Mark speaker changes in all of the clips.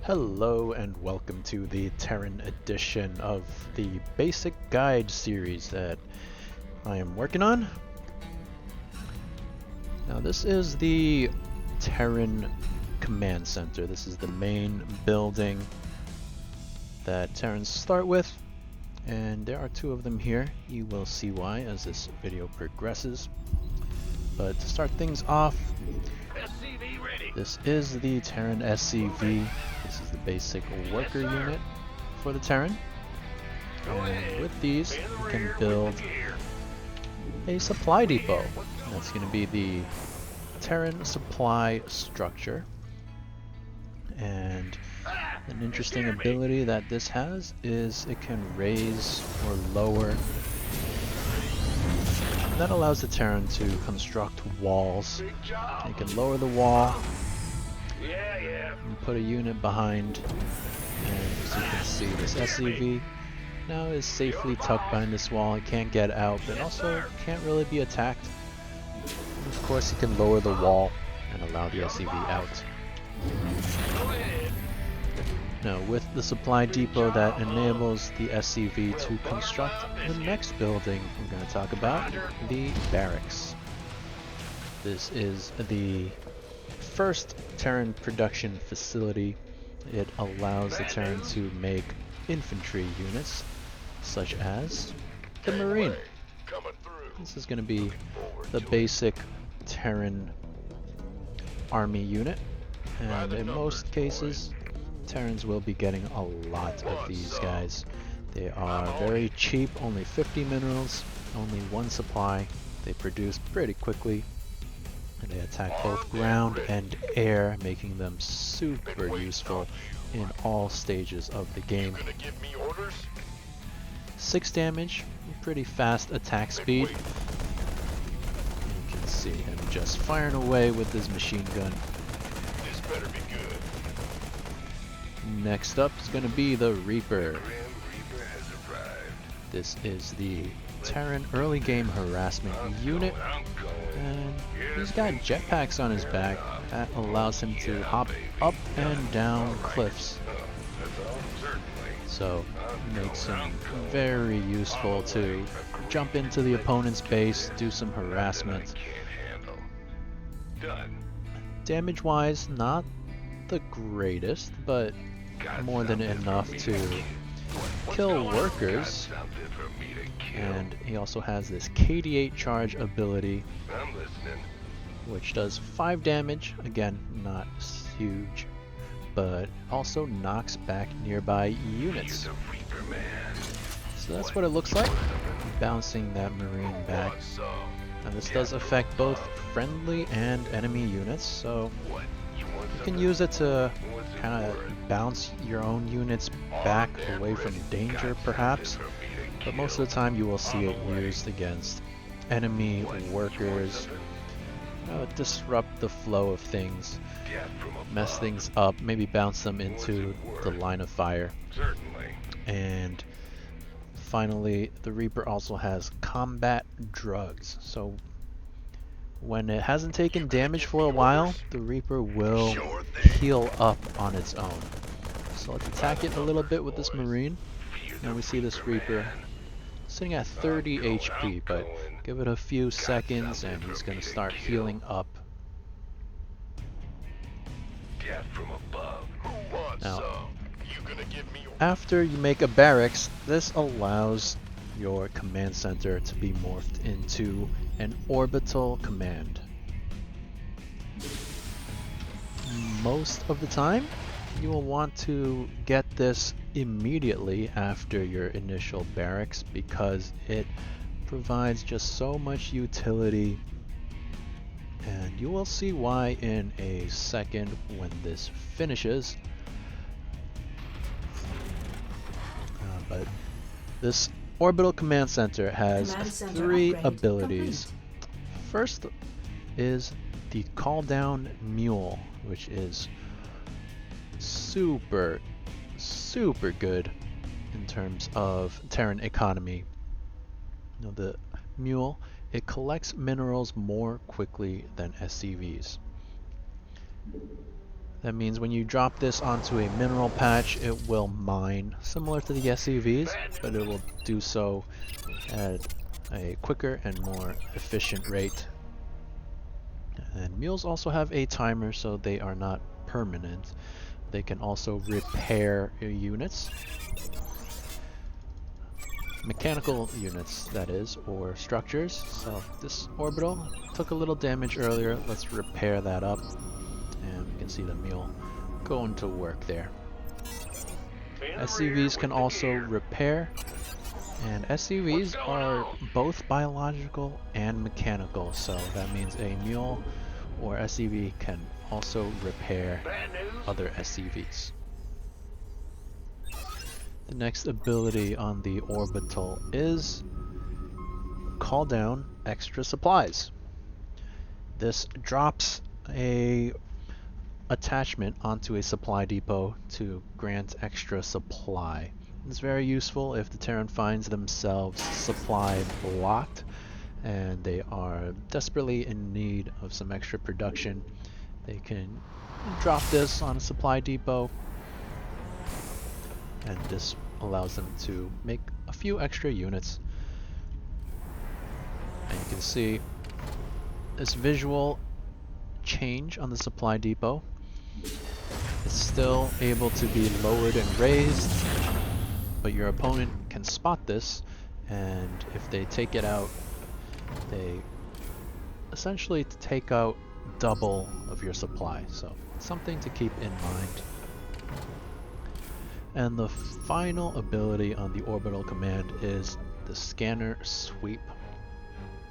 Speaker 1: Hello and welcome to the Terran edition of the Basic Guide series that I am working on. Now this is the Terran Command Center. This is the main building that Terrans start with, and there are two of them here. You will see why as this video progresses. But to start things off, this is the Terran SCV. This is the basic worker unit for the Terran. And with these, you can build a supply depot. That's going to be the Terran supply structure. And an interesting ability that this has is it can raise or lower. That allows the Terran to construct walls. You can lower the wall and put a unit behind, and as you can see, this SCV now is safely tucked behind this wall. It can't get out, but also can't really be attacked. And of course, you can lower the wall and allow the SCV out. Now, with the supply depot, that enables the SCV to construct the next building we're going to talk about, the barracks. This is the first Terran production facility. It allows the Terran to make infantry units, such as the Marine. This is going to be the basic Terran army unit, and in most cases, Terrans will be getting a lot of these guys. They are very cheap, only 50 minerals, only one supply. They produce pretty quickly, and they attack both ground and air, making them super useful in all stages of the game. 6 damage, pretty fast attack speed. You can see him just firing away with his machine gun.
Speaker 2: This better be good.
Speaker 1: Next up is going to be the Reaper. This is the Terran early game harassment unit, and he's got jetpacks on his back that allows him to hop up and down cliffs. So it makes him very useful to jump into the opponent's base, do some harassment. Damage wise, not the greatest, but more than enough to kill workers. And he also has this KD8 charge ability, which does 5 damage. Again, not huge, but also knocks back nearby units. So that's what it looks like, bouncing that Marine back. And this does affect both friendly and enemy units, so you can use it to kind of bounce your own units back away from danger, perhaps. But most of the time you will see it used against enemy workers, disrupt the flow of things, mess things up, maybe bounce them into the line of fire. And finally, the Reaper also has combat drugs. So when it hasn't taken damage for a while, the Reaper will heal up on its own. So let's attack it a little bit with this Marine. Now we see this Reaper sitting at 30 HP, but give it a few seconds and he's going to start healing up. Now, after you make a barracks, this allows your command center to be morphed into an orbital command. Most of the time, you will want to get this immediately after your initial barracks because it provides just so much utility, and you will see why in a second when this finishes. But this orbital command center has 3 abilities. First is the call down mule, which is super good in terms of Terran economy. The mule, it collects minerals more quickly than SCVs. That means when you drop this onto a mineral patch, it will mine, similar to the SUVs, but it will do so at a quicker and more efficient rate. And mules also have a timer, so they are not permanent. They can also repair units. Mechanical units, that is, or structures. So this orbital took a little damage earlier. Let's repair that up. And we can see the mule going to work there. SCVs can also repair, and SCVs are both biological and mechanical, so that means a mule or SCV can also repair other SCVs. The next ability on the orbital is call down extra supplies. This drops a attachment onto a supply depot to grant extra supply. It's very useful if the Terran finds themselves supply blocked and they are desperately in need of some extra production. They can drop this on a supply depot, and this allows them to make a few extra units. And you can see this visual change on the supply depot. It's still able to be lowered and raised, but your opponent can spot this, and if they take it out, they essentially take out double of your supply, so something to keep in mind. And the final ability on the orbital command is the scanner sweep.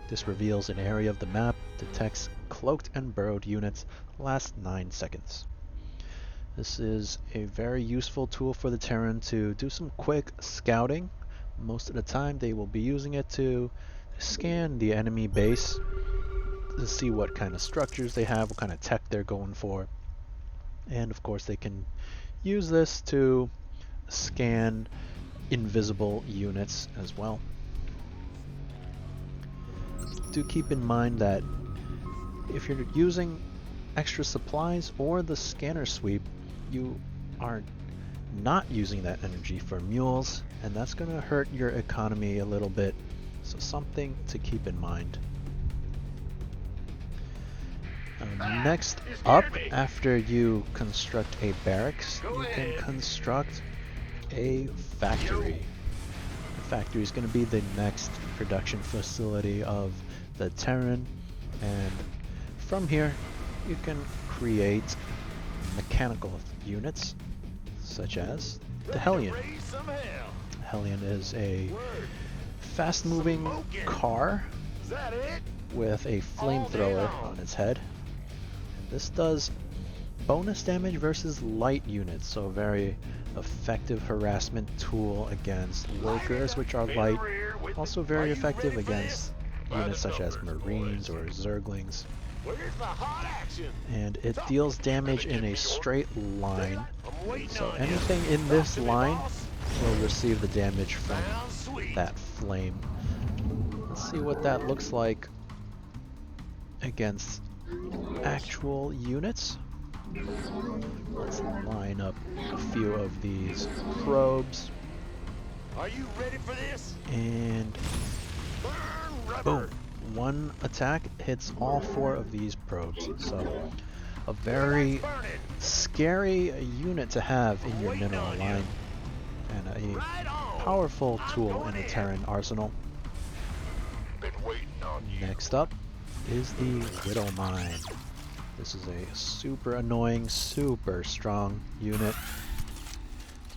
Speaker 1: This reveals an area of the map, detects cloaked and burrowed units, lasts 9 seconds. This is a very useful tool for the Terran to do some quick scouting. Most of the time they will be using it to scan the enemy base to see what kind of structures they have, what kind of tech they're going for. And of course they can use this to scan invisible units as well. Do keep in mind that if you're using extra supplies or the scanner sweep, you are not using that energy for mules, and that's going to hurt your economy a little bit, so something to keep in mind. Next up, after you construct a barracks, you can construct a factory. The factory is going to be the next production facility of the Terran, and from here you can create mechanical units such as the Hellion. The Hellion is a fast-moving car with a flamethrower on its head. And this does bonus damage versus light units, so a very effective harassment tool against workers which are light. Also very effective against units such as Marines or Zerglings. And it deals damage in a straight line, so anything in this line will receive the damage from that flame. Let's see what that looks like against actual units. Let's line up a few of these probes.
Speaker 2: Are you ready for this?
Speaker 1: And boom. One attack hits all 4 of these probes. So a very scary unit to have in your mineral line, and a powerful tool in the Terran arsenal. Next up is the Widow Mine. This is a super annoying, super strong unit.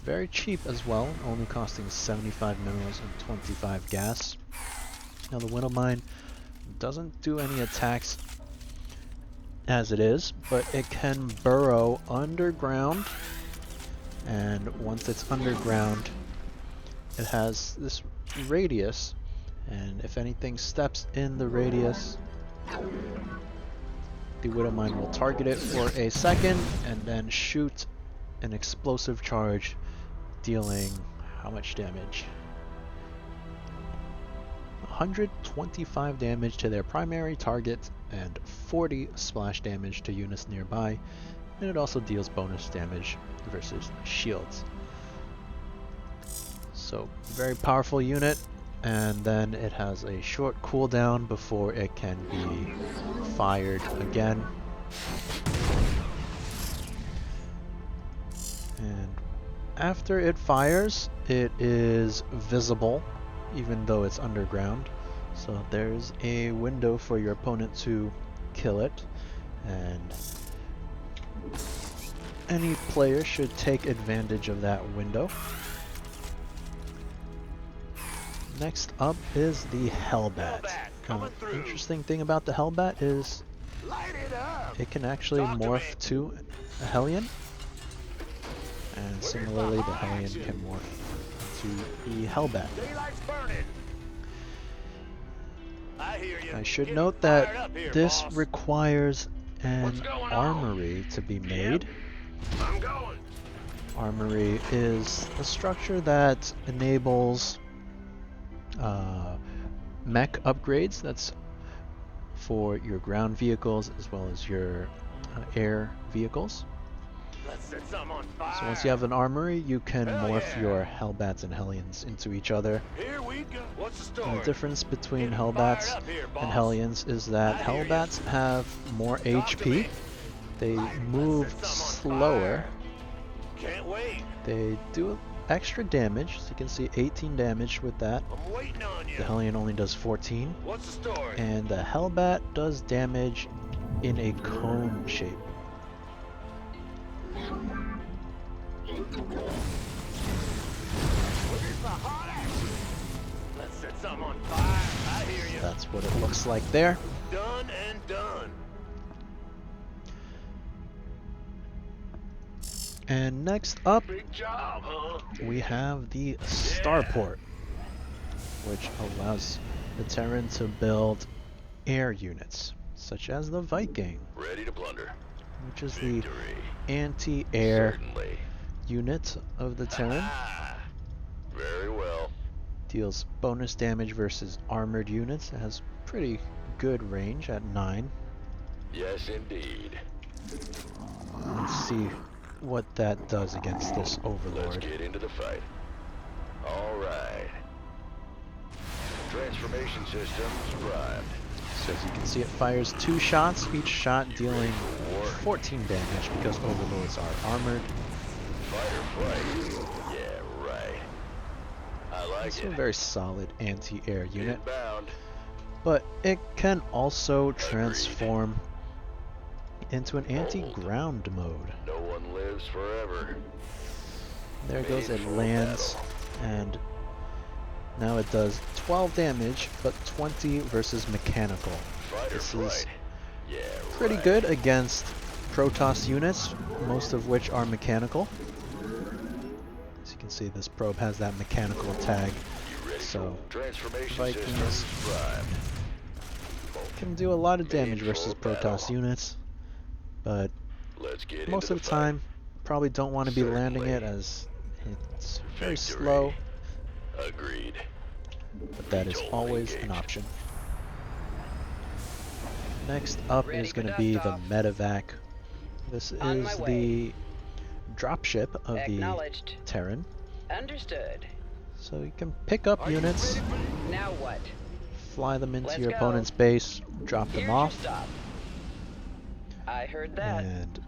Speaker 1: Very cheap as well, only costing 75 minerals and 25 gas. Now the Widow Mine doesn't do any attacks as it is, but it can burrow underground, and once it's underground it has this radius, and if anything steps in the radius, the Widow Mine will target it for a second and then shoot an explosive charge, dealing how much damage? 125 damage to their primary target and 40 splash damage to units nearby. and it also deals bonus damage versus shields. So, very powerful unit, and then it has a short cooldown before it can be fired again. And after it fires, it is visible, even though it's underground. So there's a window for your opponent to kill it, and any player should take advantage of that window. Next up is the Hellbat. Interesting thing about the Hellbat is it can actually morph to a Hellion, and similarly the Hellion can morph to the Hellbat. I should note that this requires an armory to be made. Armory is a structure that enables mech upgrades. That's for your ground vehicles as well as your air vehicles. So once you have an armory, you can morph your Hellbats and Hellions into each other. And the difference between Hellbats and Hellions is that Hellbats have more HP, they move slower, they do extra damage, so you can see 18 damage with that. The Hellion only does 14, and the Hellbat does damage in a cone shape. That's what it looks like there.
Speaker 2: Done and done.
Speaker 1: And next up,
Speaker 2: Big job, huh?
Speaker 1: we have the Starport, which allows the Terran to build air units, such as the Viking,
Speaker 2: Ready to plunder.
Speaker 1: which is the anti-air unit of the Terran.
Speaker 2: Very well.
Speaker 1: Deals bonus damage versus armored units. It has pretty good range at 9.
Speaker 2: Yes, indeed.
Speaker 1: Let's see what that does against this
Speaker 2: Let's
Speaker 1: Overlord.
Speaker 2: get into the fight. All right. Transformation systems primed.
Speaker 1: So as you can see, it fires 2 shots, each shot dealing 14 damage because Overlords are armored.
Speaker 2: Fight or flight. Yeah, right. I like
Speaker 1: It's
Speaker 2: it.
Speaker 1: a very solid anti-air unit,
Speaker 2: Inbound.
Speaker 1: but it can also transform into an anti-ground mode.
Speaker 2: No one lives forever.
Speaker 1: There it goes, it lands, and now it does 12 damage, but 20 versus mechanical.
Speaker 2: Fight or
Speaker 1: This
Speaker 2: flight.
Speaker 1: is
Speaker 2: Yeah,
Speaker 1: pretty
Speaker 2: right.
Speaker 1: good against Protoss units, most of which are mechanical. As you can see, this probe has that mechanical tag,
Speaker 2: You ready
Speaker 1: so
Speaker 2: for transformation
Speaker 1: Vikings
Speaker 2: systems primed.
Speaker 1: can do a lot of damage versus Protoss units, but
Speaker 2: Let's get
Speaker 1: most
Speaker 2: into
Speaker 1: of the
Speaker 2: fight.
Speaker 1: time probably don't want to be landing it
Speaker 2: Certainly.
Speaker 1: as it's very
Speaker 2: Victory.
Speaker 1: slow,
Speaker 2: Agreed.
Speaker 1: but that is
Speaker 2: Retooling
Speaker 1: always an
Speaker 2: engaged.
Speaker 1: option. Next up
Speaker 3: Ready
Speaker 1: is
Speaker 3: for
Speaker 1: going to be the
Speaker 3: dust-off.
Speaker 1: medevac. This
Speaker 3: On my
Speaker 1: is
Speaker 3: way.
Speaker 1: the dropship of the
Speaker 3: Acknowledged.
Speaker 1: Terran,
Speaker 3: Understood.
Speaker 1: so you can pick up units,
Speaker 3: Now what?
Speaker 1: fly them into
Speaker 3: Let's
Speaker 1: your
Speaker 3: go.
Speaker 1: opponent's base, drop
Speaker 3: Here's
Speaker 1: them
Speaker 3: your
Speaker 1: off,
Speaker 3: stop. I heard that.
Speaker 1: and you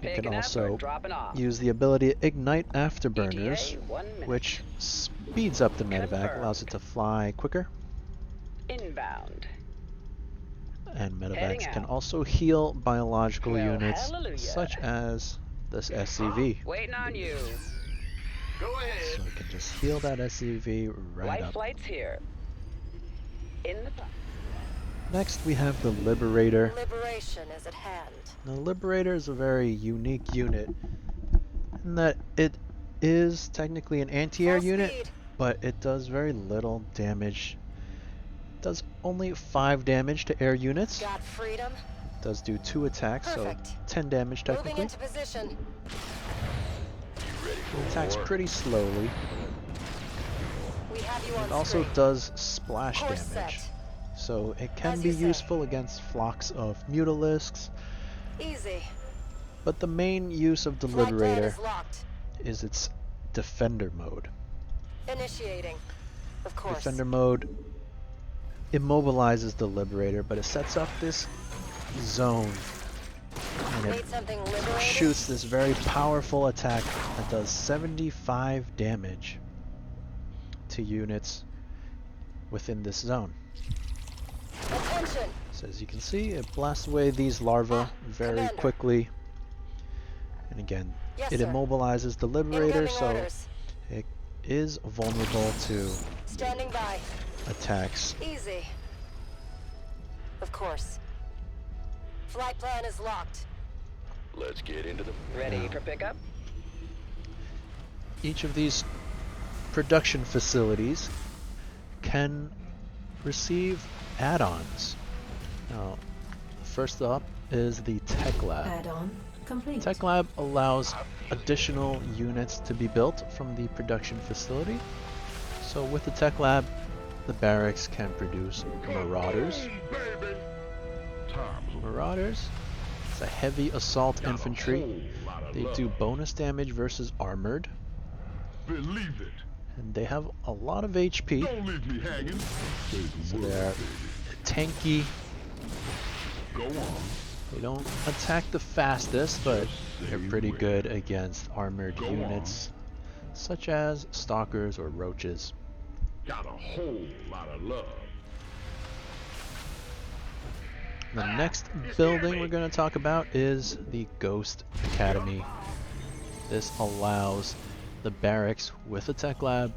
Speaker 3: Picking
Speaker 1: can
Speaker 3: up or
Speaker 1: also
Speaker 3: dropping off.
Speaker 1: use the ability Ignite Afterburners,
Speaker 3: ETA 1 minute.
Speaker 1: which speeds up the medevac,
Speaker 3: Confirmed.
Speaker 1: allows it to fly quicker,
Speaker 3: Inbound.
Speaker 1: and
Speaker 3: Heading
Speaker 1: medevacs can
Speaker 3: out.
Speaker 1: also heal biological
Speaker 3: Well,
Speaker 1: units,
Speaker 3: hallelujah.
Speaker 1: such as this SCV.
Speaker 3: Waiting on you.
Speaker 2: Go ahead.
Speaker 1: So we can just heal that SCV right
Speaker 3: Light
Speaker 1: up.
Speaker 3: flight's here. In the
Speaker 1: Next we have the Liberator.
Speaker 4: Liberation is at hand.
Speaker 1: The Liberator is a very unique unit in that it is technically an anti-air
Speaker 4: Full
Speaker 1: unit,
Speaker 4: speed.
Speaker 1: but it does very little damage. It does only 5 damage to air units.
Speaker 4: Got freedom.
Speaker 1: It does do 2 attacks,
Speaker 4: Perfect.
Speaker 1: so 10 damage
Speaker 4: Moving
Speaker 1: technically.
Speaker 4: into position.
Speaker 2: You ready for
Speaker 1: It attacks
Speaker 2: war?
Speaker 1: pretty slowly.
Speaker 4: We have you on
Speaker 1: It also
Speaker 4: screen.
Speaker 1: does splash
Speaker 4: Course
Speaker 1: damage,
Speaker 4: set.
Speaker 1: so it can
Speaker 4: As
Speaker 1: be
Speaker 4: you say.
Speaker 1: useful against flocks of mutalisks.
Speaker 4: Easy.
Speaker 1: But the main use of the
Speaker 4: Flight plan
Speaker 1: Liberator
Speaker 4: is locked.
Speaker 1: is its Defender mode.
Speaker 4: Initiating. Of course.
Speaker 1: Defender mode immobilizes the Liberator, but it sets up this zone and it
Speaker 4: Need something liberating?
Speaker 1: shoots this very powerful attack that does 75 damage to units within this zone.
Speaker 4: Attention.
Speaker 1: So as you can see, it blasts away these larvae very
Speaker 4: Commander.
Speaker 1: quickly. And again,
Speaker 4: Yes,
Speaker 1: it
Speaker 4: sir.
Speaker 1: immobilizes the Liberator,
Speaker 4: Incoming
Speaker 1: so
Speaker 4: orders.
Speaker 1: it is vulnerable to
Speaker 4: Standing by.
Speaker 1: attacks.
Speaker 4: Easy. Of course. Flight plan is locked.
Speaker 2: Let's get into the...
Speaker 3: Ready for pickup?
Speaker 1: Each of these production facilities can receive add-ons. Now, first up is the Tech Lab.
Speaker 5: Add-on complete.
Speaker 1: Tech Lab allows additional units to be built from the production facility. So with the Tech Lab, the barracks can produce Marauders. Marauders, it's a heavy assault infantry. They do bonus damage versus armored.
Speaker 6: Believe it.
Speaker 1: And they have a lot of HP.
Speaker 6: Don't leave me hanging.
Speaker 1: So they're tanky.
Speaker 6: Go on.
Speaker 1: They don't attack the fastest, but they're pretty good against armored units, such as stalkers or roaches.
Speaker 6: Got a whole lot of love.
Speaker 1: The next building we're going to talk about is the Ghost Academy. This allows the barracks with a tech lab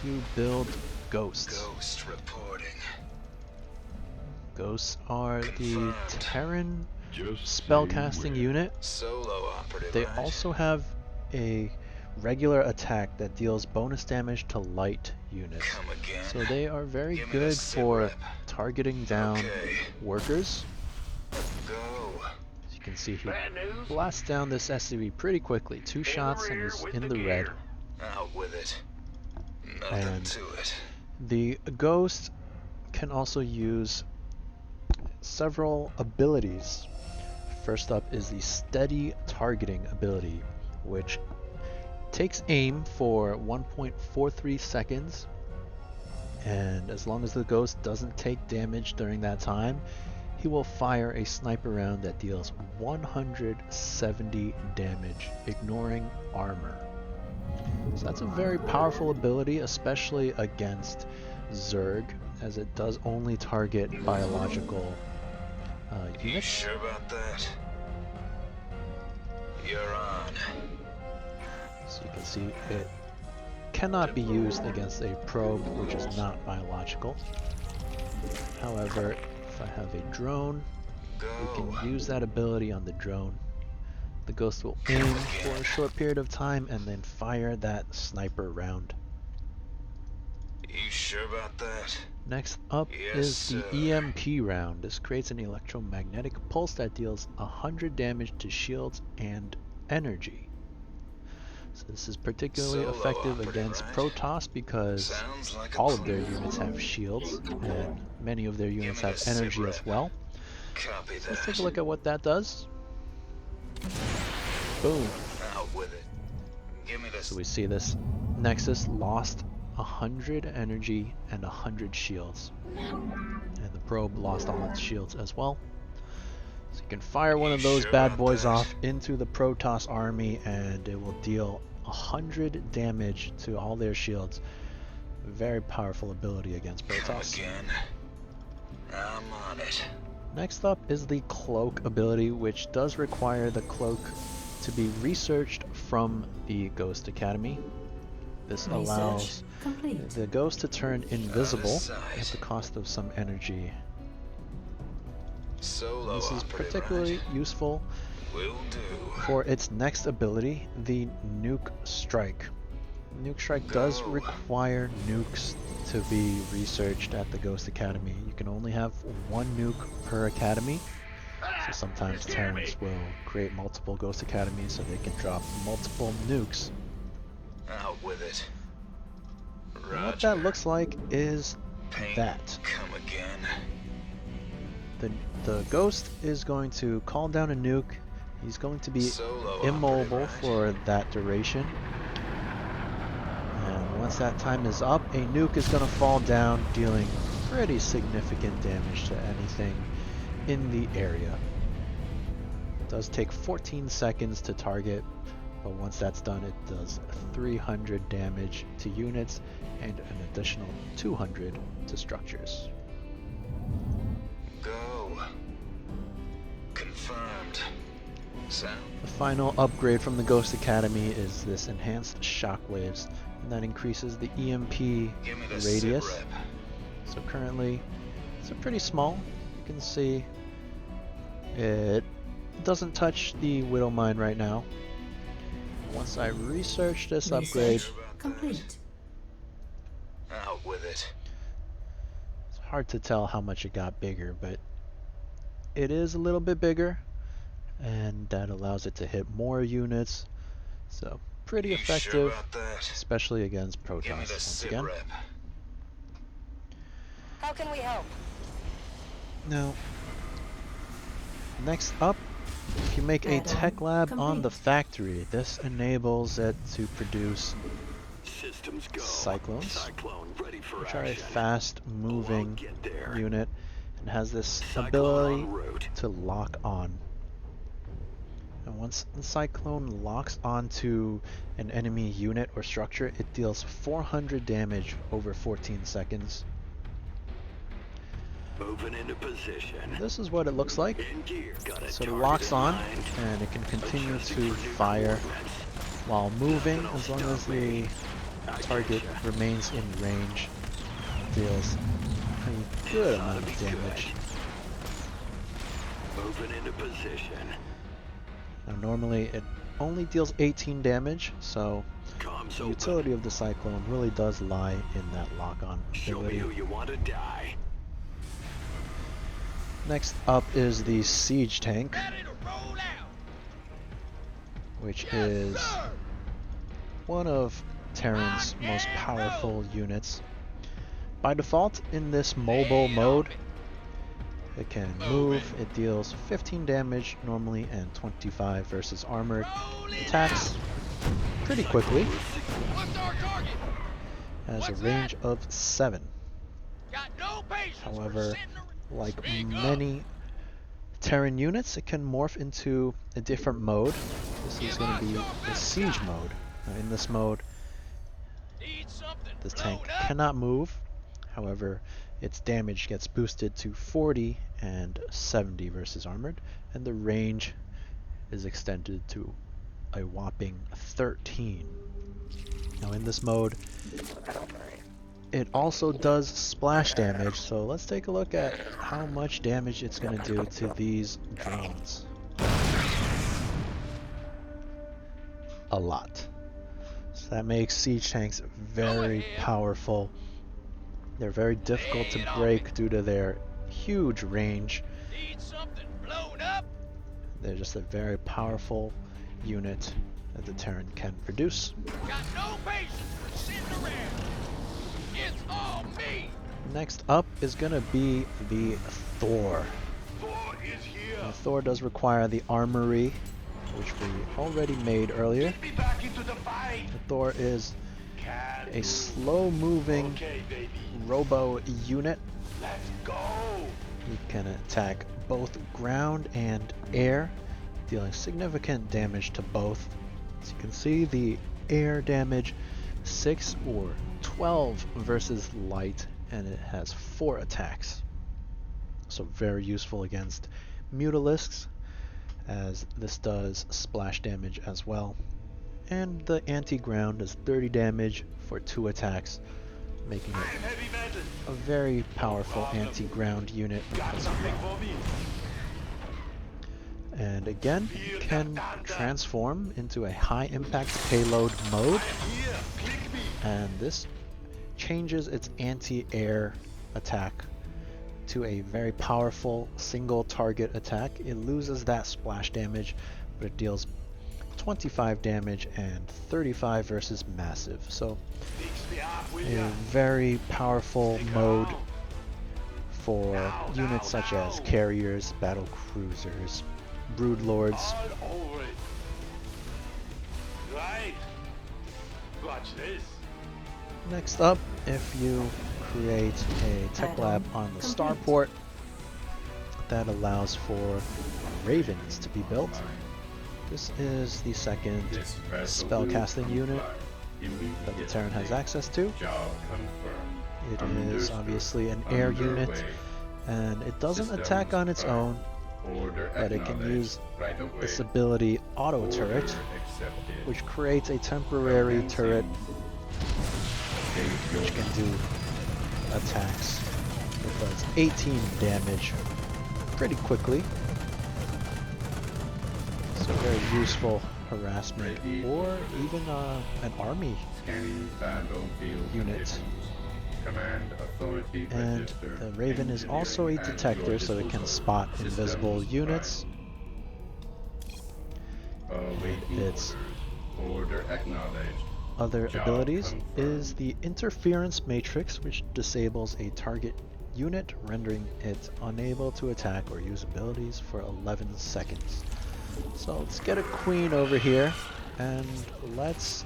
Speaker 1: to build ghosts.
Speaker 7: Ghost reporting.
Speaker 1: Ghosts are the
Speaker 7: Confirmed.
Speaker 1: Terran
Speaker 6: Just
Speaker 1: spellcasting
Speaker 6: say when.
Speaker 1: unit.
Speaker 7: Solo operative.
Speaker 1: They
Speaker 7: right?
Speaker 1: also have a regular attack that deals bonus damage to light units.
Speaker 7: Come again.
Speaker 1: So they are very
Speaker 7: Give me
Speaker 1: good
Speaker 7: the sit
Speaker 1: for
Speaker 7: rep.
Speaker 1: targeting down
Speaker 7: Okay.
Speaker 1: workers.
Speaker 7: Go.
Speaker 1: As you can see, he blasts down this SCV pretty quickly. 2 shots and he's in the red.
Speaker 7: Out with it. Nothing
Speaker 1: And
Speaker 7: to it.
Speaker 1: the Ghost can also use several abilities. First up is the Steady Targeting ability, which takes aim for 1.43 seconds, and as long as the Ghost doesn't take damage during that time, he will fire a sniper round that deals 170 damage, ignoring armor. So that's a very powerful ability, especially against Zerg, as it does only target biological
Speaker 7: You
Speaker 1: units.
Speaker 7: sure about that? You're on.
Speaker 1: So you can see it cannot be used against a probe which is not biological. However, if I have a drone, we
Speaker 7: Go.
Speaker 1: can use that ability on the drone. The Ghost will aim for a short period of time and then fire that sniper round.
Speaker 7: You sure about that?
Speaker 1: Next up
Speaker 7: Yes,
Speaker 1: is the
Speaker 7: sir.
Speaker 1: EMP round. This creates an electromagnetic pulse that deals 100 damage to shields and energy. So this is particularly
Speaker 7: Solo
Speaker 1: effective
Speaker 7: operative,
Speaker 1: against
Speaker 7: right?
Speaker 1: Protoss because
Speaker 7: Sounds like a
Speaker 1: all of their
Speaker 7: plan.
Speaker 1: units have shields and many of their units
Speaker 7: me
Speaker 1: have
Speaker 7: the
Speaker 1: energy
Speaker 7: sit
Speaker 1: as
Speaker 7: rep.
Speaker 1: well.
Speaker 7: Copy that.
Speaker 1: Let's take a look at what that does. Boom.
Speaker 7: Out with it. Give me this.
Speaker 1: So we see this Nexus lost 100 energy and 100 shields. And the probe lost all its shields as well. So you can fire one of those
Speaker 7: Sure
Speaker 1: bad
Speaker 7: about
Speaker 1: boys
Speaker 7: that?
Speaker 1: off into the Protoss army and it will deal 100 damage to all their shields. Very powerful ability against
Speaker 7: Come
Speaker 1: Protoss.
Speaker 7: again. I'm on it.
Speaker 1: Next up is the Cloak ability, which does require the Cloak to be researched from the Ghost Academy. This allows
Speaker 5: Research complete.
Speaker 1: the Ghost to turn invisible
Speaker 7: sight.
Speaker 1: at the cost of some energy.
Speaker 7: Solo
Speaker 1: This is
Speaker 7: operative,
Speaker 1: particularly
Speaker 7: right?
Speaker 1: useful
Speaker 7: Will do.
Speaker 1: for its next ability, the Nuke Strike. Nuke Strike does
Speaker 7: Go.
Speaker 1: require nukes to be researched at the Ghost Academy. You can only have 1 nuke per academy, so sometimes Terrans will create multiple Ghost Academies so they can drop multiple nukes.
Speaker 7: Out with it.
Speaker 1: And what that looks like is
Speaker 7: Paint.
Speaker 1: that.
Speaker 7: Come again.
Speaker 1: The Ghost is going to call down a nuke He's going to be
Speaker 7: Solo
Speaker 1: immobile
Speaker 7: operator,
Speaker 1: for that duration. And once that time is up, a nuke is going to fall down, dealing pretty significant damage to anything in the area. It does take 14 seconds to target, but once that's done, it does 300 damage to units and an additional 200 to structures.
Speaker 7: Go. Confirmed. Sound.
Speaker 1: The final upgrade from the Ghost Academy is this enhanced shockwaves, and that increases the EMP
Speaker 7: Give me the sit
Speaker 1: radius.
Speaker 7: rep.
Speaker 1: So currently, it's a pretty small. You can see it doesn't touch the Widow Mine right now. Once I research this upgrade,
Speaker 7: Sure about
Speaker 5: Complete.
Speaker 7: that? Out with it.
Speaker 1: it's hard to tell how much it got bigger, but it is a little bit bigger, and that allows it to hit more units. So pretty
Speaker 7: You sure
Speaker 1: effective,
Speaker 7: about that?
Speaker 1: especially against
Speaker 7: Give me
Speaker 1: Protons.
Speaker 7: the
Speaker 1: Once
Speaker 7: sit
Speaker 1: again,
Speaker 7: rep.
Speaker 4: How can we help?
Speaker 1: now next up, if you make a
Speaker 5: Add-on
Speaker 1: tech lab on the
Speaker 5: complete.
Speaker 1: factory, this enables it to produce
Speaker 2: Systems go.
Speaker 1: Cyclones,
Speaker 2: Cyclone ready for
Speaker 1: which are a
Speaker 2: action.
Speaker 1: fast moving
Speaker 2: Get there.
Speaker 1: unit, and has this
Speaker 2: Cyclone
Speaker 1: ability
Speaker 2: en route.
Speaker 1: to lock on. And once the Cyclone locks onto an enemy unit or structure, it deals 400 damage over 14 seconds.
Speaker 2: Moving into position.
Speaker 1: This is what it looks like.
Speaker 2: In gear. Got a
Speaker 1: So it
Speaker 2: target
Speaker 1: locks
Speaker 2: in
Speaker 1: on,
Speaker 2: mind.
Speaker 1: and it can continue
Speaker 2: Adjusting
Speaker 1: to
Speaker 2: for new
Speaker 1: fire
Speaker 2: coordinates.
Speaker 1: while moving,
Speaker 2: Nothing
Speaker 1: as long
Speaker 2: will
Speaker 1: as
Speaker 2: stop
Speaker 1: the
Speaker 2: me. I
Speaker 1: target
Speaker 2: getcha.
Speaker 1: remains in range. Deals a good amount of damage.
Speaker 2: Moving into position.
Speaker 1: Now normally it only deals 18 damage, so
Speaker 2: Comms
Speaker 1: the
Speaker 2: open.
Speaker 1: utility of the Cyclone really does lie in that lock-on
Speaker 2: Show me
Speaker 1: ability.
Speaker 2: who you want to die.
Speaker 1: Next up is the Siege Tank, which is one of Terran's most powerful units. By default, in this mobile mode, it can move, it deals 15 damage normally and 25 versus armored. Attacks pretty quickly, has a range of 7. However, like many Terran units, it can morph into a different mode. This is going to be the Siege mode. Now in this mode, the tank cannot move. However, its damage gets boosted to 40 and 70 versus armored, and the range is extended to a whopping 13. Now in this mode, it also does splash damage, so let's take a look at how much damage it's going to do to these drones. A lot. So that makes siege tanks very powerful. They're very difficult to break due to their huge range. They're just a very powerful unit that the Terran can produce. Next up is going to be the Thor. Now, Thor does require the armory, which we already made earlier. The Thor is a slow-moving robo unit. He can attack both ground and air, dealing significant damage to both. As you can see, the air damage 6 or 12 versus light, and it has 4 attacks. So very useful against mutalisks, as this does splash damage as well. And the anti-ground does 30 damage for 2 attacks, making it a very powerful anti-ground unit as well. And again, it can transform into a high-impact payload mode, and this changes its anti-air attack to a very powerful single target attack. It loses that splash damage, but it deals 25 damage and 35 versus massive. So a very powerful mode for units such as carriers, battle cruisers, brood lords.
Speaker 6: All over it. Right. Watch this.
Speaker 1: Next up, if you create a tech lab on the starport, that allows for ravens to be built. This is the second spellcasting unit that the Terran has access to. It is obviously an air unit, and it doesn't attack on its own, but it can use this ability Auto Turret, which creates a temporary turret which can do attacks. It does 18 damage pretty quickly. So very useful harassment, or even an army unit. And the Raven is also a detector, so it can spot invisible units. Its other abilities is the Interference Matrix, which disables a target unit, rendering it unable to attack or use abilities for 11 seconds. So let's get a queen over here, and let's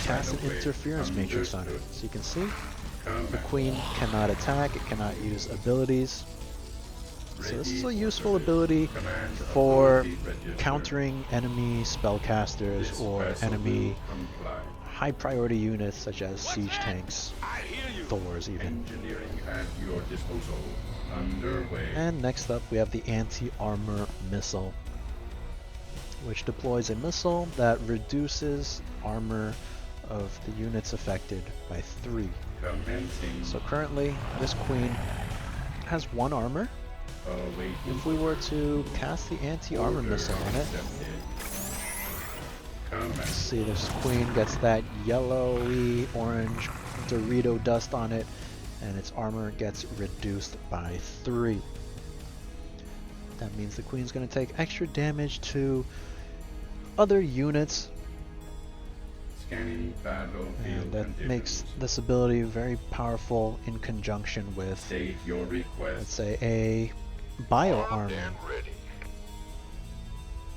Speaker 1: cast an Interference Matrix on it. So you can see, the queen cannot attack, it cannot use abilities. So this is a useful ability for countering enemy spellcasters or enemy high priority units such as siege tanks, Thors even. And next up we have the anti-armor missile, which deploys a missile that reduces armor of the units affected by 3. So currently this queen has 1 armor. If we were to cast the anti-armor missile on it, let's see, this queen gets that yellowy orange Dorito dust on it, and its armor gets reduced by 3. That means the queen's going to take extra damage to other units, and that makes this ability very powerful in conjunction with, let's say, a bio army.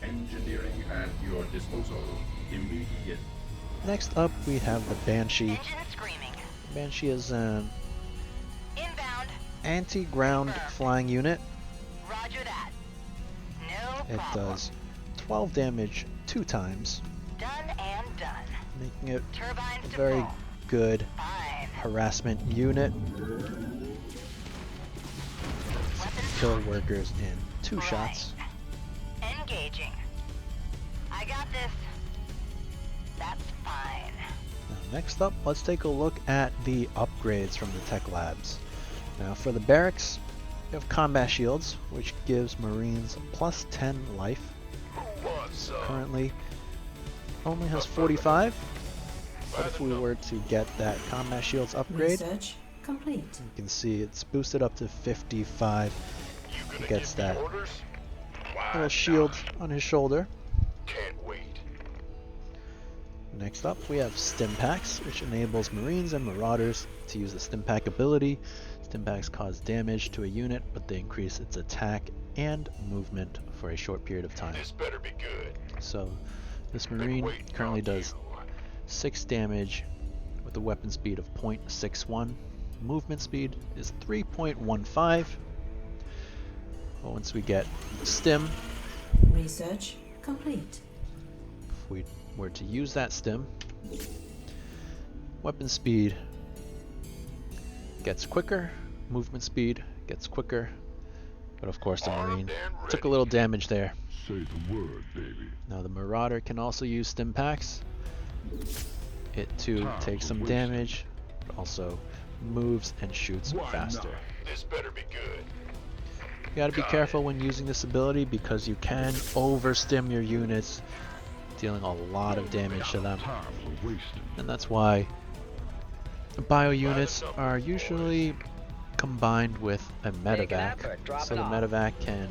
Speaker 6: Engineering at your disposal. Immediate.
Speaker 1: Next up we have the Banshee. Banshee is an anti-ground flying unit.
Speaker 4: Roger that. No
Speaker 1: It does 12 damage 2 times,
Speaker 4: Done and done.
Speaker 1: making it
Speaker 4: Turbines
Speaker 1: a very good
Speaker 4: Fine.
Speaker 1: harassment unit. Kill workers in 2 shots.
Speaker 4: Engaging. I got this. That's fine.
Speaker 1: Now, next up, let's take a look at the upgrades from the tech labs. Now for the barracks, we have combat shields, which gives Marines plus 10 life. Currently only has 45, but if we were to get that combat shields upgrade,
Speaker 5: Research complete.
Speaker 1: you can see it's boosted up to 55. It gets that little shield on his shoulder.
Speaker 2: Can't wait.
Speaker 1: Next up, we have stim packs, which enables Marines and Marauders to use the stim pack ability. Stim packs cause damage to a unit, but they increase its attack and movement for a short period of time.
Speaker 2: This better be good.
Speaker 1: So this Marine currently does 6 damage with a weapon speed of 0.61. Movement speed is 3.15. But once we get stim,
Speaker 5: Research complete.
Speaker 1: if we were to use that stim, weapon speed gets quicker, movement speed gets quicker, but of course the Marine took a little damage there.
Speaker 6: Say the word, baby.
Speaker 1: Now the Marauder can also use stim packs. It too takes some damage, but also moves and shoots faster.
Speaker 2: This better be good.
Speaker 1: You gotta be careful when using this ability because you can overstim your units, dealing a lot of damage to them.
Speaker 6: Time for wasting.
Speaker 1: And that's why bio units are usually combined with a
Speaker 3: Make an
Speaker 1: medevac,
Speaker 3: effort, drop
Speaker 1: so
Speaker 3: it
Speaker 1: the
Speaker 3: off.
Speaker 1: medevac can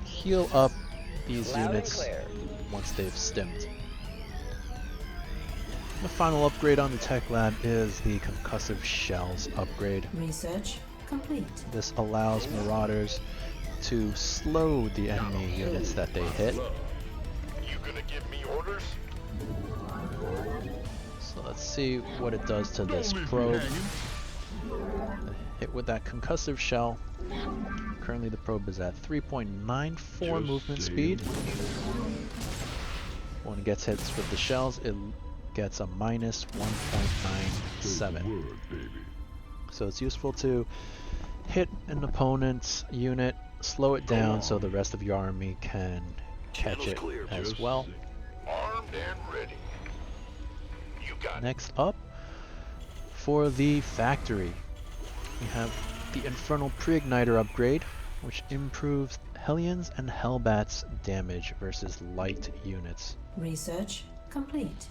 Speaker 1: heal up these
Speaker 3: Loud and
Speaker 1: units
Speaker 3: clear.
Speaker 1: once they've stimmed. The final upgrade on the tech lab is the concussive shells upgrade.
Speaker 5: Research complete.
Speaker 1: This allows Marauders to slow the enemy units that they hit.
Speaker 2: You gonna give me orders?
Speaker 1: So let's see what it does to this probe. Hit with that concussive shell. Currently the probe is at 3.94 movement speed. When it gets hit with the shells, it gets a minus 1.97. So it's useful to hit an opponent's unit, slow it down so the rest of your army can catch it as well.
Speaker 2: Armed and ready. You got it.
Speaker 1: Next up, for the factory, we have the Infernal Pre-Igniter upgrade, which improves Hellions and Hellbats damage versus light units.
Speaker 5: Research complete.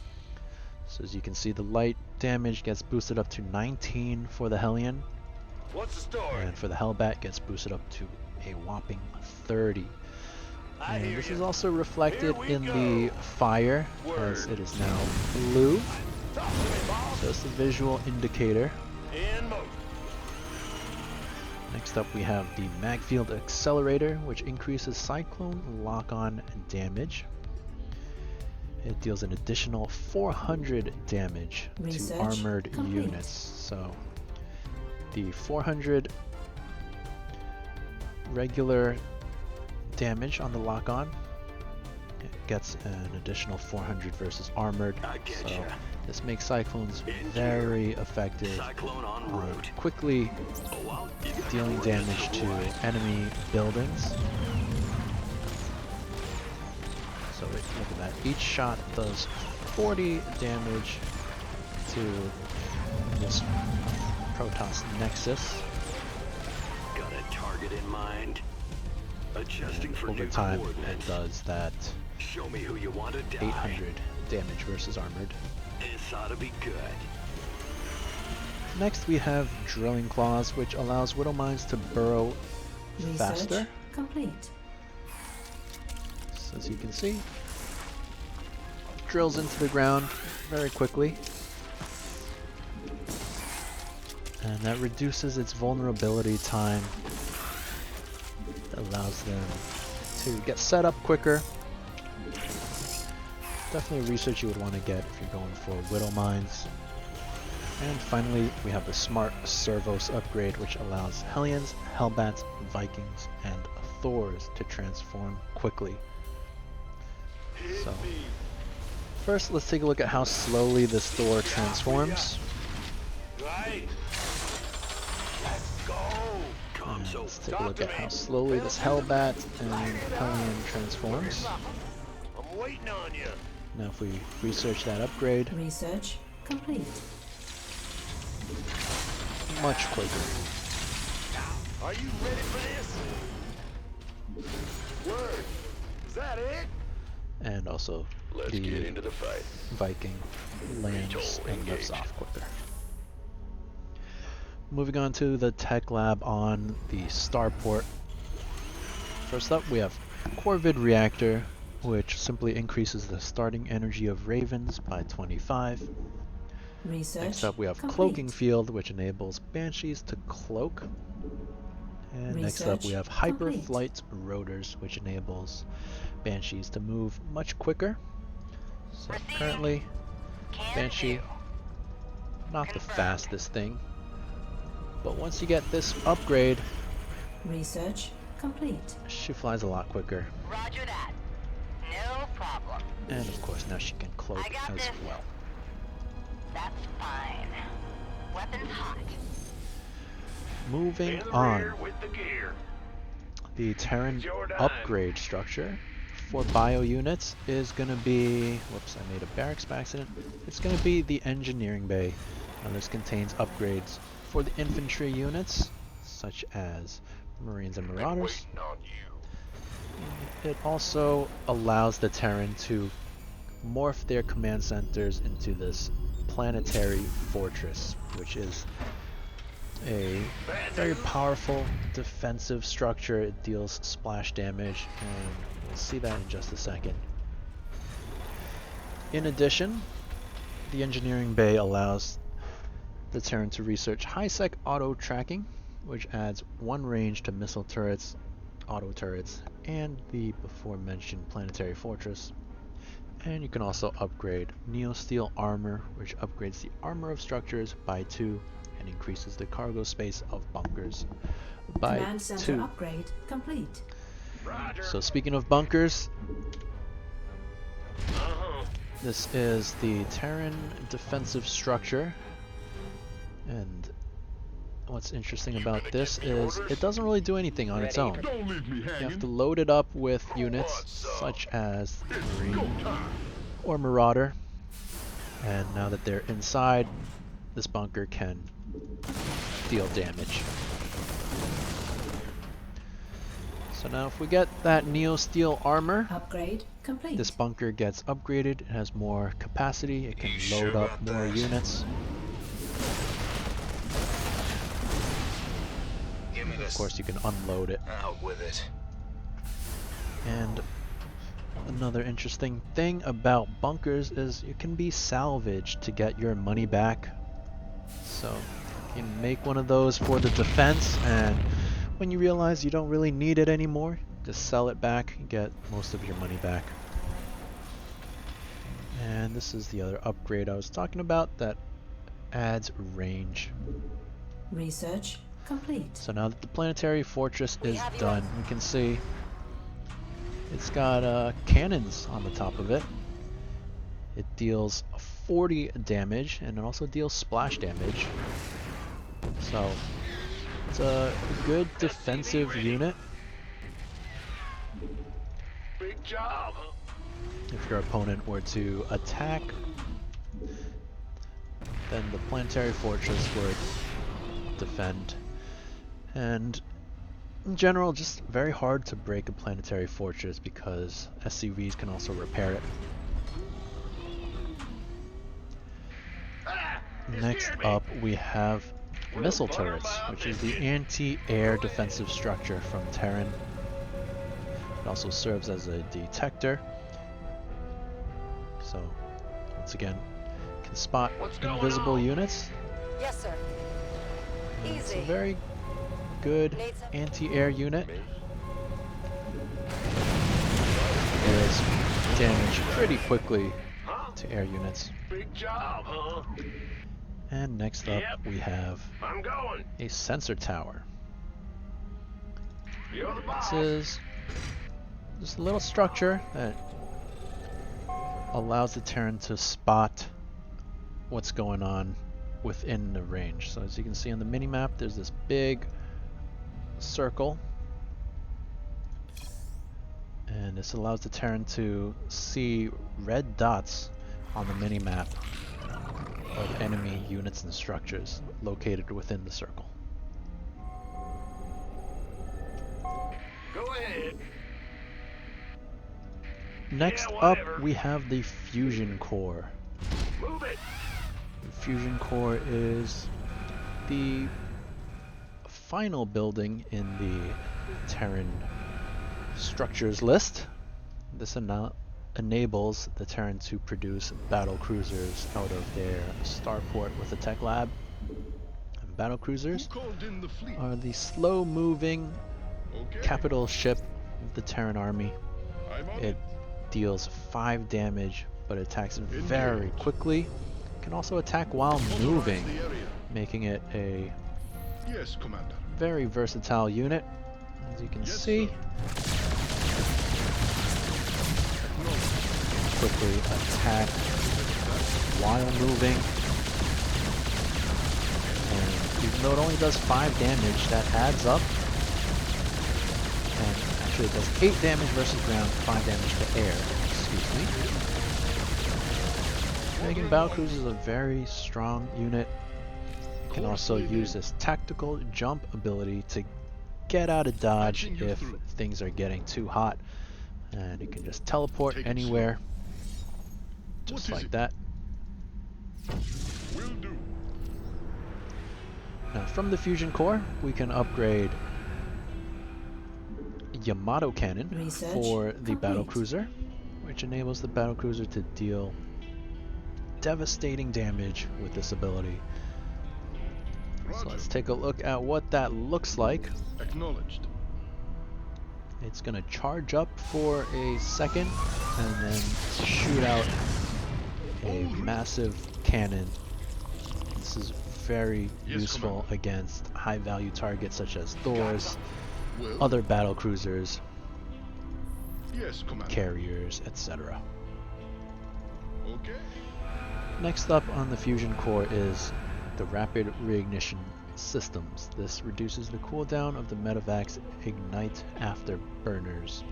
Speaker 1: So as you can see, the light damage gets boosted up to 19 for the Hellion,
Speaker 2: What's the story?
Speaker 1: and for the Hellbat gets boosted up to a whopping 30. And this is also reflected in the fire, as it is now blue. So it's a visual indicator.
Speaker 2: In motion.
Speaker 1: Next up we have the Magfield Accelerator, which increases Cyclone lock-on damage. It deals an additional 400 damage
Speaker 5: Research
Speaker 1: to armored
Speaker 5: complete.
Speaker 1: units. So the 400 regular damage on the lock-on, it gets an additional 400 versus armored. So this makes Cyclones very effective on quickly dealing damage to enemy buildings. So look at that. Each shot does 40 damage to this Protoss Nexus.
Speaker 8: Got a target in mind. Adjusting
Speaker 1: And
Speaker 8: for
Speaker 1: over
Speaker 8: new
Speaker 1: time, it
Speaker 8: coordinates.
Speaker 1: does that
Speaker 8: Show me who you want to die.
Speaker 1: 800 damage versus armored.
Speaker 8: This ought to be good.
Speaker 1: Next, we have Drilling Claws, which allows Widow Mines to burrow
Speaker 5: Research
Speaker 1: faster.
Speaker 5: complete.
Speaker 1: So as you can see, drills into the ground very quickly. And that reduces its vulnerability time. That allows them to get set up quicker. Definitely research you would want to get if you're going for Widow Mines. And finally, we have the Smart Servos upgrade, which allows Hellions, Hellbats, Vikings, and Thors to transform quickly. So, first let's take a look at how slowly this Thor transforms.
Speaker 2: Right. Let's go.
Speaker 1: And let's take a look at how slowly this Hellbat and Hellion transforms.
Speaker 2: I'm waiting on you.
Speaker 1: Now if we research that upgrade,
Speaker 5: Research complete.
Speaker 1: much quicker.
Speaker 2: Are you ready for this? Word. Is that it?
Speaker 1: And also
Speaker 2: Let's
Speaker 1: the
Speaker 2: get into the fight.
Speaker 1: Viking lands and lifts off quicker. Moving on to the tech lab on the starport. First up, we have Corvid Reactor, which simply increases the starting energy of Ravens by 25.
Speaker 5: Research
Speaker 1: Next up, we have
Speaker 5: complete.
Speaker 1: Cloaking Field, which enables Banshees to cloak. And next up, we
Speaker 5: Research
Speaker 1: have Hyper
Speaker 5: complete.
Speaker 1: Flight Rotors, which enables Banshees to move much quicker. So
Speaker 4: Received.
Speaker 1: currently,
Speaker 4: Can
Speaker 1: Banshee,
Speaker 4: do.
Speaker 1: not the
Speaker 4: Confirmed.
Speaker 1: fastest thing. But once you get this upgrade,
Speaker 5: Research complete.
Speaker 1: she flies a lot quicker.
Speaker 4: Roger that. No problem.
Speaker 1: And of course, now she can cloak
Speaker 4: I got
Speaker 1: as
Speaker 4: this.
Speaker 1: well.
Speaker 4: That's fine. Weapons hot.
Speaker 1: Moving
Speaker 2: In the
Speaker 1: on,
Speaker 2: rear with the gear.
Speaker 1: the Terran
Speaker 2: It's your time.
Speaker 1: upgrade structure for bio units is going to be, whoops, I made a barracks by accident. It's going to be the engineering bay. Now this contains upgrades for the infantry units, such as Marines and
Speaker 2: Been
Speaker 1: Marauders.
Speaker 2: waiting on you.
Speaker 1: It also allows the Terran to morph their command centers into this planetary fortress, which is a very powerful defensive structure. It deals splash damage, and we'll see that in just a second. In addition, the engineering bay allows the Terran to research high-sec auto tracking, which adds 1 range to missile turrets, auto turrets and the before mentioned planetary fortress. And you can also upgrade Neosteel armor, which upgrades the armor of structures by 2 and increases the cargo space of bunkers by
Speaker 5: Command center
Speaker 1: 2.
Speaker 5: upgrade complete.
Speaker 1: So speaking of bunkers, this is the Terran defensive structure, and what's interesting about this is it doesn't really do anything on its own.
Speaker 6: Don't leave me
Speaker 1: You have
Speaker 6: hanging.
Speaker 1: to load it up with units such as Marine or Marauder, and now that they're inside, this bunker can deal damage. So now if we get that Neosteel armor,
Speaker 5: Upgrade complete.
Speaker 1: this bunker gets upgraded. It has more capacity. It can
Speaker 7: You
Speaker 1: load
Speaker 7: sure
Speaker 1: up
Speaker 7: about
Speaker 1: more
Speaker 7: that?
Speaker 1: units.
Speaker 7: Give me
Speaker 1: Of
Speaker 7: this.
Speaker 1: course, you can unload it.
Speaker 7: Out with it.
Speaker 1: And another interesting thing about bunkers is you can be salvaged to get your money back. So you can make one of those for the defense, and when you realize you don't really need it anymore, just sell it back and get most of your money back. And this is the other upgrade I was talking about that adds range.
Speaker 5: Research complete.
Speaker 1: So now that the planetary fortress
Speaker 4: We
Speaker 1: is
Speaker 4: have you
Speaker 1: done, you can see it's got cannons on the top of it. It deals 40 damage and it also deals splash damage. So it's a good defensive unit.
Speaker 8: Big job.
Speaker 1: If your opponent were to attack, then the planetary fortress would defend. And in general, just very hard to break a planetary fortress because SCVs can also repair it. Next up, we have missile turrets, which is the anti-air defensive structure from Terran. It also serves as a detector. So, once again, can spot invisible units.
Speaker 4: Yes, sir.
Speaker 1: It's a very good anti-air unit. Deals damage pretty quickly to air units.
Speaker 8: Big job, huh?
Speaker 1: And next up, we have
Speaker 8: I'm going.
Speaker 1: a sensor tower.
Speaker 8: You're the boss.
Speaker 1: This is just a little structure that allows the Terran to spot what's going on within the range. So as you can see on the mini-map, there's this big circle, and this allows the Terran to see red dots on the mini-map of enemy units and structures located within the circle.
Speaker 8: Go ahead.
Speaker 1: Next
Speaker 8: Yeah,
Speaker 1: up,
Speaker 8: whatever.
Speaker 1: we have the fusion core.
Speaker 8: Move it.
Speaker 1: The fusion core is the final building in the Terran structures list. This enables the Terran to produce battle cruisers out of their starport with the tech lab. And battle cruisers
Speaker 6: Who called in the fleet?
Speaker 1: are the slow-moving
Speaker 6: Okay.
Speaker 1: capital ship of the Terran army.
Speaker 6: I'm on
Speaker 1: It deals 5 damage, but it attacks very quickly. It can also attack while moving,
Speaker 6: The area.
Speaker 1: making it a
Speaker 6: Yes, Commander.
Speaker 1: very versatile unit. As you can
Speaker 6: Yes,
Speaker 1: see, quickly attack while moving. And even though it only does 5 damage, that adds up. And actually it does 8 damage versus ground, 5 damage to air. Excuse me. Making battlecruisers is a very strong unit. You can also use this tactical jump ability to get out of dodge
Speaker 6: Patching you
Speaker 1: if
Speaker 6: through.
Speaker 1: things are getting too hot. And you can just teleport
Speaker 6: Take it
Speaker 1: anywhere, just
Speaker 6: What is
Speaker 1: like
Speaker 6: it?
Speaker 1: that.
Speaker 6: Will do.
Speaker 1: Now from the fusion core, we can upgrade Yamato cannon
Speaker 5: Research
Speaker 1: for the battle
Speaker 5: complete.
Speaker 1: cruiser, which enables the battle cruiser to deal devastating damage with this ability. So
Speaker 6: Roger.
Speaker 1: let's take a look at what that looks like.
Speaker 6: Acknowledged.
Speaker 1: It's gonna charge up for a second and then shoot out a massive cannon. This is very useful against high value targets such as Thors,
Speaker 6: Well,
Speaker 1: other battle cruisers,
Speaker 6: yes, Commander.
Speaker 1: carriers, etc.
Speaker 6: Okay.
Speaker 1: Next up on the fusion core is the rapid reignition systems. This reduces the cooldown of the medevac's ignite afterburners.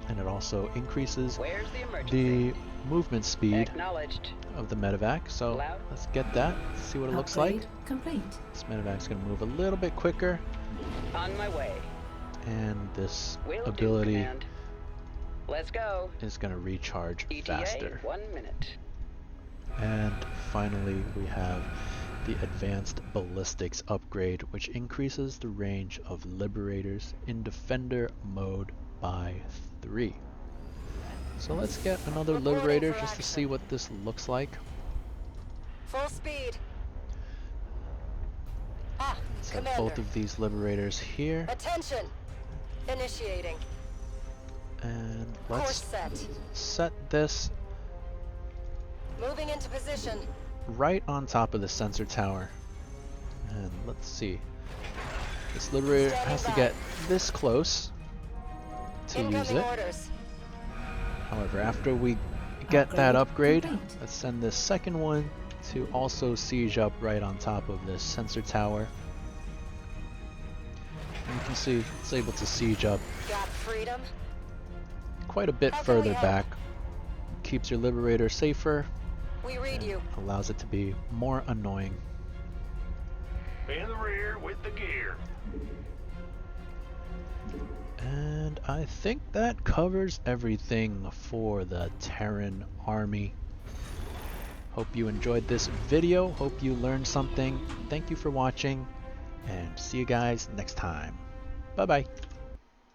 Speaker 1: And it also increases
Speaker 3: Where's the emergency?
Speaker 1: the movement speed
Speaker 3: Acknowledged.
Speaker 1: of the medevac. So
Speaker 3: Loud.
Speaker 1: let's get that, see what it looks like.
Speaker 5: Upgrade complete.
Speaker 1: This medevac's going to move a little bit quicker,
Speaker 3: On my way.
Speaker 1: and this
Speaker 3: Will
Speaker 1: ability
Speaker 3: do, Command. Let's go.
Speaker 1: is going to recharge
Speaker 3: ETA,
Speaker 1: faster.
Speaker 3: 1 minute.
Speaker 1: And finally, we have the advanced ballistics upgrade, which increases the range of liberators in defender mode by 3. So let's get another liberator just to see what this looks like.
Speaker 9: Full speed.
Speaker 1: Let's have
Speaker 9: Commander.
Speaker 1: both of these liberators here,
Speaker 9: Attention. Initiating.
Speaker 1: and
Speaker 9: Course
Speaker 1: let's
Speaker 9: set.
Speaker 1: set this
Speaker 9: Moving into position.
Speaker 1: right on top of the sensor tower. And let's see. This liberator has to get this close to use
Speaker 9: Incoming
Speaker 1: it.
Speaker 9: orders.
Speaker 1: However, after we get that upgrade,
Speaker 5: Complete.
Speaker 1: let's send this second one to also siege up right on top of this sensor tower. And you can see it's able to siege up
Speaker 9: Got freedom.
Speaker 1: quite a bit
Speaker 9: How can we
Speaker 1: further
Speaker 9: help?
Speaker 1: back. Keeps your liberator safer,
Speaker 9: We read
Speaker 1: and
Speaker 9: you.
Speaker 1: allows it to be more annoying.
Speaker 8: In the rear with the gear.
Speaker 1: And I think that covers everything for the Terran army. Hope you enjoyed this video. Hope you learned something. Thank you for watching, and see you guys next time. Bye bye.